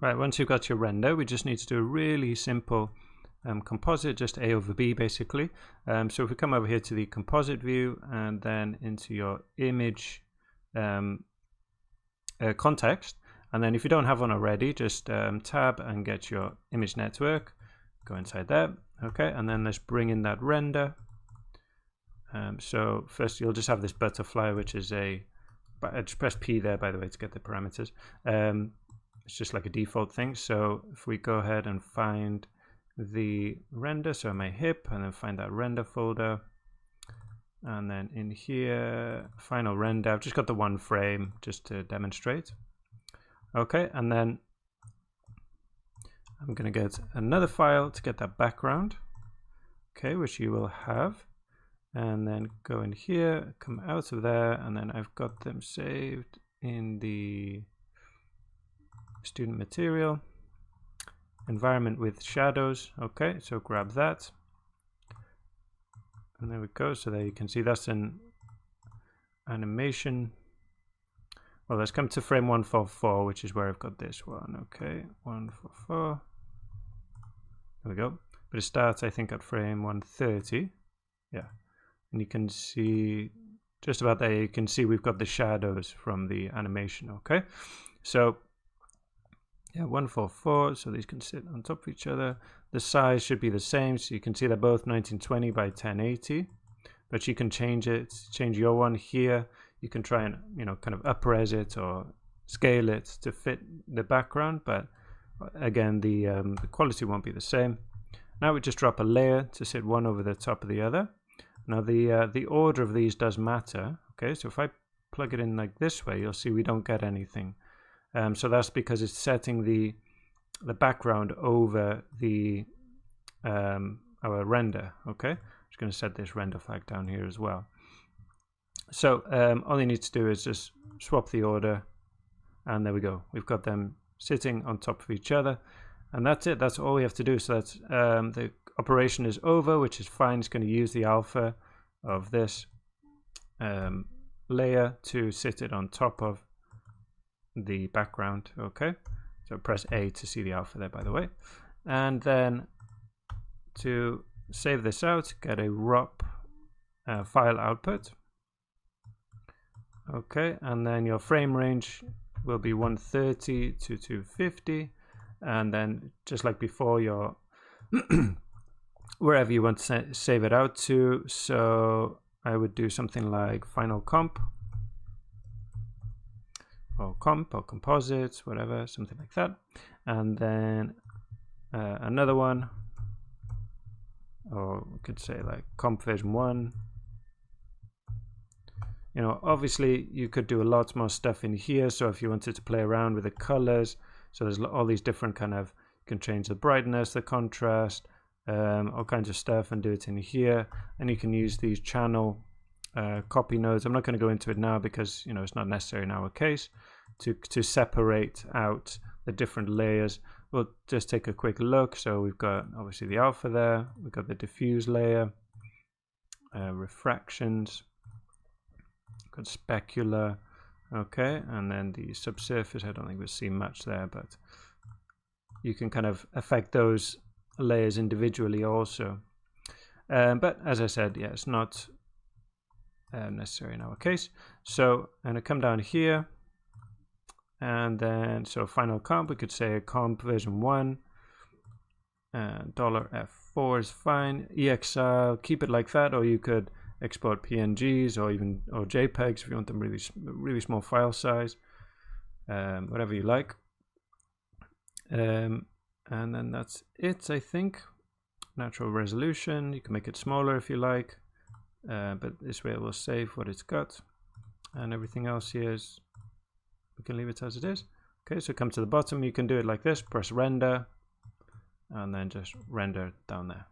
Right, once you've got your render, we just need to do a really simple composite, just A over B basically. So if we come over here to the composite view and then into your image context, and then if you don't have one already, just tab and get your image network, go inside there, okay, and then let's bring in that render. So first you'll just have this butterfly, which is just press P there, by the way, to get the parameters. It's just like a default thing. So if we go ahead and find the render, so my hip, and then find that render folder, and then in here, final render. I've just got the one frame just to demonstrate. Okay, and then I'm going to get another file to get that background, okay, which you will have, and then go in here, come out of there, and then I've got them saved in the student material environment with shadows. Okay, so grab that, and there we go. So there you can see that's an animation. Well, let's come to frame 144, which is where I've got this one. Okay, 144. There we go. But it starts, I think, at frame 130. Yeah, and you can see just about there. You can see we've got the shadows from the animation. Okay, so yeah, 144. So these can sit on top of each other. The size should be the same, so you can see they're both 1920 by 1080. But you can change it. Change your one here. You can try and, you know, kind of up-res it or scale it to fit the background, but again, the quality won't be the same. Now we just drop a layer to sit one over the top of the other. Now the order of these does matter. Okay, so if I plug it in like this way, you'll see we don't get anything. So that's because it's setting the background over the our render. Okay, I'm just going to set this render flag down here as well. So all you need to do is just swap the order, and there we go. We've got them sitting on top of each other, and that's it. That's all we have to do. So that's the operation is over, which is fine. It's going to use the alpha of this layer to sit it on top of the background. Okay, so press A to see the alpha there, by the way. And then to save this out, get a ROP file output. Okay, and then your frame range will be 130 to 250, and then just like before, your wherever you want to save it out to. So I would do something like final comp or composites, whatever, something like that, and then another one, or we could say like comp version 1. You know, obviously you could do a lot more stuff in here. So if you wanted to play around with the colors, so there's all these different kind of, you can change the brightness, the contrast, all kinds of stuff, and do it in here. And you can use these channel copy nodes. I'm not going to go into it now because, you know, it's not necessary in our case to separate out the different layers. We'll just take a quick look. So we've got obviously the alpha there, we've got the diffuse layer, refractions, got specular, okay, and then the subsurface. I don't think we'll see much there, but you can kind of affect those layers individually also. But as I said, yeah, it's not necessary in our case. So I'm going to come down here, and then so final comp, we could say comp version 1, $F4 is fine, EXR, keep it like that, or you could export PNGs or JPEGs if you want them really small file size, whatever you like. And then that's it, I think. Natural resolution, you can make it smaller if you like, but this way it will save what it's got, and everything else here is, we can leave it as it is. Okay, so come to the bottom, you can do it like this, press render, and then just render down there.